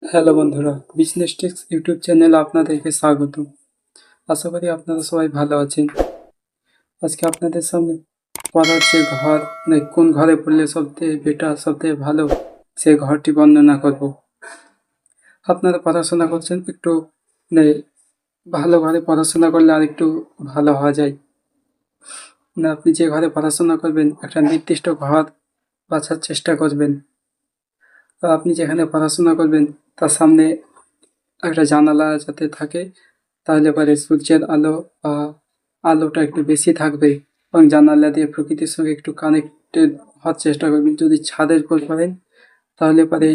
Hello বন্ধুরা, business tips YouTube চ্যানেলে আপনাদেরকে স্বাগত। আশা করি আপনারা সবাই ভালো আছেন। আজকে আপনাদের সামনে পড়ার যে ঘর, মানে কোন ঘরে পড়লে সবথেকে বেটার, সবথেকে ভালো, সেই ঘরটি বর্ণনা করব। আপনারা পড়াশোনা করছেন, একটু মানে ভালো ঘরে পড়াশোনা করলে আর একটু ভালো হওয়া যায়। না, আপনি যে ঘরে পড়াশোনা করবেন একটা নির্দিষ্ট ঘর বাছার চেষ্টা করবেন। তো আপনি যেখানে পড়াশোনা করবেন তার সামনে একটা জানালা যাতে থাকে, তাহলে পরে সূর্যের আলো বা আলোটা একটু বেশি থাকবে এবং জানালা দিয়ে প্রকৃতির সঙ্গে একটু কানেক্টেড হওয়ার চেষ্টা করবেন। যদি ছাদের উপর করেন তাহলে পরে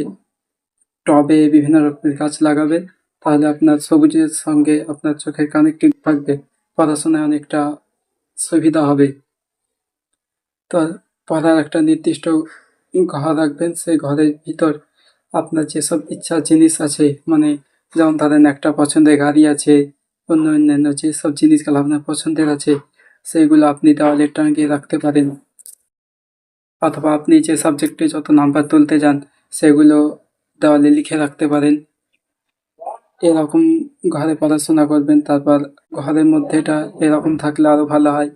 টবে বিভিন্ন রকমের গাছ লাগাবেন, তাহলে আপনার সবুজের সঙ্গে আপনার চোখের কানেক্টেড থাকবে, পড়াশোনায় অনেকটা সুবিধা হবে। তো পড়ার একটা নির্দিষ্ট ঘর রাখবেন, সেই ঘরের ভিতর আপনার যেসব ইচ্ছার জিনিস আছে, মানে যেমন ধরেন একটা পছন্দের গাড়ি আছে, অন্যান্য যেসব জিনিসগুলো আপনার পছন্দের আছে সেইগুলো আপনি দেওয়ালে টাঙিয়ে রাখতে পারেন, অথবা আপনি যে সাবজেক্টে যত নাম্বার তুলতে যান সেগুলো দেওয়ালে লিখে রাখতে পারেন। এরকম ঘরে পড়াশোনা করবেন, তারপর ঘরের মধ্যে এটা এরকম থাকলে আরো ভালো হয়।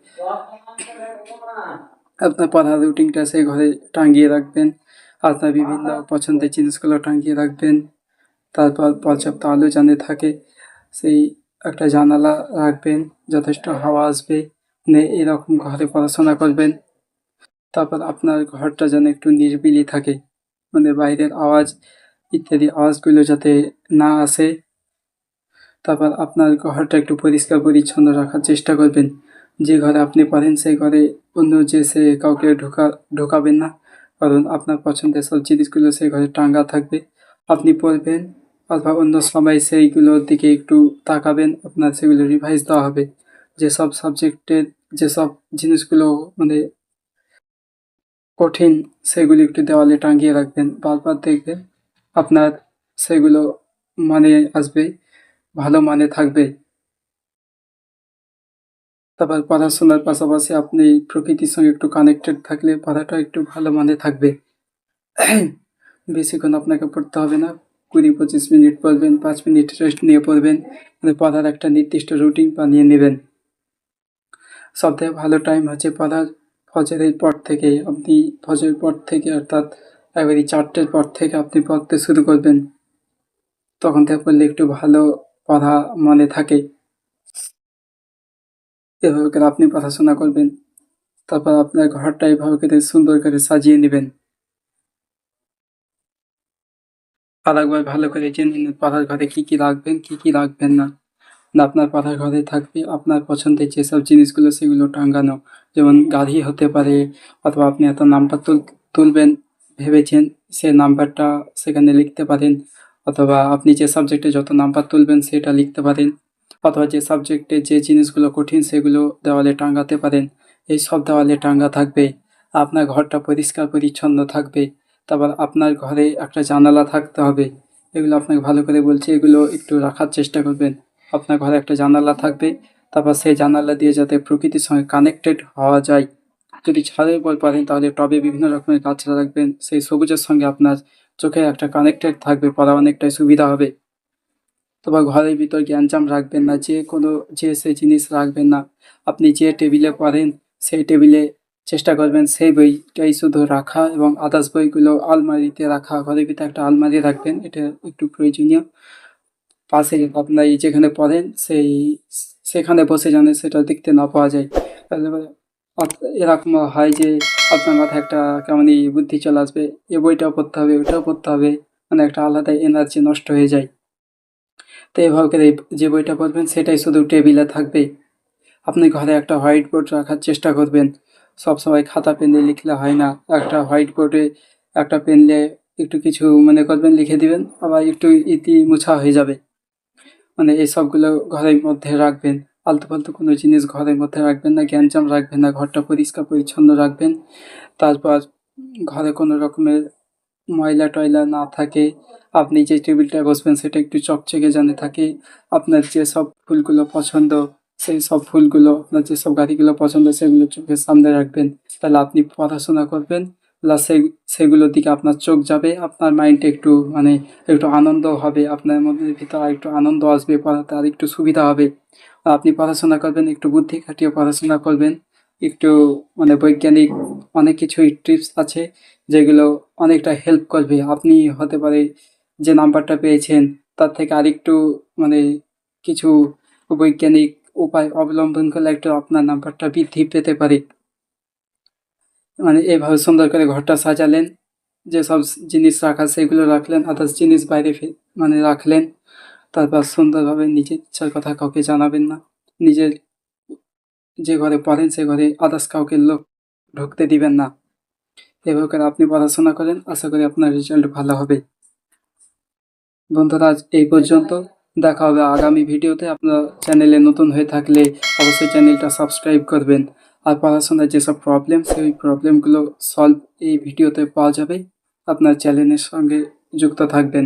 আপনার পড়ার রুটিনটা সেই ঘরে টাঙিয়ে রাখবেন, আপনার বিভিন্ন পছন্দের জিনিসগুলো টাঙিয়ে রাখবেন। তারপর পর্যাপ্ত আলো যেন থাকে, সেই একটা জানালা রাখবেন, যথেষ্ট হাওয়া আসবে, মানে এরকম ঘরে পড়াশোনা করবেন। তারপর আপনার ঘরটা যেন একটু নিরিবিলি থাকে, মানে বাইরের আওয়াজ ইত্যাদি আওয়াজগুলো যাতে না আসে। তারপর আপনার ঘরটা একটু পরিষ্কার পরিচ্ছন্ন রাখার চেষ্টা করবেন। যে ঘরে আপনি পড়েন সেই ঘরে অন্য যে সে কাউকে ঢোকাবেন না, কারণ আপনার পছন্দের সব জিনিসগুলো সেই ঘরে টাঙ্গা থাকবে। আপনি পড়বেন অথবা অন্য সবাই সেইগুলোর দিকে একটু তাকাবেন, আপনার সেগুলো রিভাইজ দেওয়া হবে। যেসব সাবজেক্টের যেসব জিনিসগুলো মানে কঠিন সেগুলি একটু দেওয়ালে টাঙিয়ে রাখবেন, বারবার দেখবেন আপনার সেগুলো মানে আসবে, ভালো মানে থাকবে। তারপর পড়াশোনার পাশাপাশি আপনি প্রকৃতির সঙ্গে একটু কানেক্টেড থাকলে পড়াটা একটু ভালো মানে থাকবে। বেশিক্ষণ আপনাকে পড়তে হবে না, 20-25 মিনিট পড়বেন, 5 মিনিট রেস্ট নিয়ে পড়বেন, মানে পড়ার একটা নির্দিষ্ট রুটিন বানিয়ে নেবেন। সবথেকে ভালো টাইম হচ্ছে পড়ার ফজরের পর থেকে। আপনি ফজরের পর থেকে অর্থাৎ একবারে 4টের পর থেকে আপনি পড়তে শুরু করবেন, তখন থেকে পড়লে একটু ভালো পড়া মনে থাকে। এভাবে করে আপনি পড়াশোনা করবেন, তারপর আপনার ঘরটা এভাবে করে সুন্দর করে সাজিয়ে নেবেন। আর একবার ভালো করে জেনে নিন পড়ার ঘরে কি কি রাখবেন, কি কি রাখবেন না। আপনার পড়ার ঘরে থাকবে আপনার পছন্দের যেসব জিনিসগুলো সেগুলো টাঙ্গানো, যেমন গাড়ি হতে পারে, অথবা আপনি এত নাম্বার তুলবেন ভেবেছেন, সে নাম্বারটা সেখানে লিখতে পারেন, অথবা আপনি যে সাবজেক্টে যত নাম্বার তুলবেন সেটা লিখতে পারেন, অথবা যে সাবজেক্টে যে জিনিসগুলো কঠিন সেগুলো দেওয়ালে টাঙ্গাতে পারেন। এই সব দেওয়ালে টাঙ্গা থাকবে, আপনার ঘরটা পরিষ্কার পরিচ্ছন্ন থাকবে। তারপর আপনার ঘরে একটা জানালা থাকতে হবে, এগুলো আপনাকে ভালো করে বলছি, এগুলো একটু রাখার চেষ্টা করবেন। আপনার ঘরে একটা জানালা থাকবে, তারপর সেই জানালা দিয়ে যাতে প্রকৃতির সঙ্গে কানেক্টেড হওয়া যায়। যদি ছাদের উপর পারেন তাহলে টবে বিভিন্ন রকমের গাছ রাখবেন, সেই সবুজের সঙ্গে আপনার চোখে একটা কানেক্টেড থাকবে, পড়া অনেকটাই সুবিধা হবে। তারপর ঘরের ভিতর গ্যাঞ্জাম রাখবেন না, যে সে জিনিস রাখবেন না। আপনি যে টেবিলে পড়েন সেই টেবিলে চেষ্টা করবেন সেই বইটাই শুধু রাখা, এবং আদার্স বইগুলো আলমারিতে রাখা। ঘরের ভিতরে একটা আলমারি রাখবেন, এটা একটু প্রয়োজনীয়। পাশে আপনার যেখানে পড়েন সেখানে বসে যেন সেটা দেখতে না পাওয়া যায়। তাহলে এরকম হয় যে আপনার মাথায় একটা কেমন বুদ্ধি চলে আসবে, এ বইটাও পড়তে হবে, ওইটাও পড়তে হবে, মানে একটা আলাদা এনার্জি নষ্ট হয়ে যায়। তো এভাবে করে যে বইটা পড়বেন সেটাই শুধু টেবিলে থাকবে। আপনি ঘরে একটা হোয়াইট বোর্ড রাখার চেষ্টা করবেন, সবসময় খাতা পেন দিয়ে লিখলে হয় না। একটা হোয়াইট বোর্ডে একটা পেন দিয়ে একটু কিছু মনে করবেন, লিখে দিবেন, আবার একটু ইতি মুছা হয়ে যাবে। মানে এই সবগুলো ঘরের মধ্যে রাখবেন, আলতু ফালতু কোনো জিনিস ঘরের মধ্যে রাখবেন না, গ্যাঞ্জাম রাখবেন না, ঘরটা পরিষ্কার পরিচ্ছন্ন রাখবেন। তারপর ঘরে কোনো রকমের ময়লা টয়লা না থাকে, আপনি যে টেবিলটায় বসবেন সেটা একটু চকচকে যেন থাকে। আপনার যেসব ফুলগুলো পছন্দ সেই সব ফুলগুলো, আপনার যেসব গাড়িগুলো পছন্দ সেগুলো চোখের সামনে রাখবেন, তাহলে আপনি পড়াশোনা করবেন প্লাস সেগুলোর দিকে আপনার চোখ যাবে, আপনার মাইন্ডে একটু একটু আনন্দ হবে, আপনার মধ্যে ভিতরে একটু আনন্দ আসবে, পড়াতে আর একটু সুবিধা হবে। আপনি পড়াশোনা করবেন, একটু বুদ্ধি খাটিয়ে পড়াশোনা করবেন, একটু বৈজ্ঞানিক অনেক কিছুই টিপস আছে যেগুলো অনেকটা হেল্প করবে। আপনি হতে পারে যে নাম্বারটা পেয়েছেন তার থেকে আরেকটু মানে কিছু বৈজ্ঞানিক উপায় অবলম্বন করলে একটু আপনার নাম্বারটা বৃদ্ধি পেতে পারে। এভাবে সুন্দর করে ঘরটা সাজালেন, যেসব জিনিস রাখা সেগুলো রাখলেন, আদার্স জিনিস বাইরে রাখলেন। তারপর সুন্দরভাবে নিজের ইচ্ছার কথা কাউকে জানাবেন না। নিজের যে ঘরে পড়েন সে ঘরে আদার্স কাউকে লোক ঢুকতে দিবেন না। এভাবে করে আপনি পড়াশোনা করেন, আশা করি আপনার রেজাল্ট ভালো হবে। বন্ধুরা, আজ এই পর্যন্ত। দেখা হবে আগামী ভিডিওতে। আপনার চ্যানেলে নতুন হয়ে থাকলে অবশ্যই চ্যানেলটা সাবস্ক্রাইব করবেন। আর পড়াশোনার যেসব প্রবলেম সেই প্রবলেমগুলো সলভ এই ভিডিওতে পাওয়া যাবে। আপনার চ্যানেলের সঙ্গে যুক্ত থাকবেন।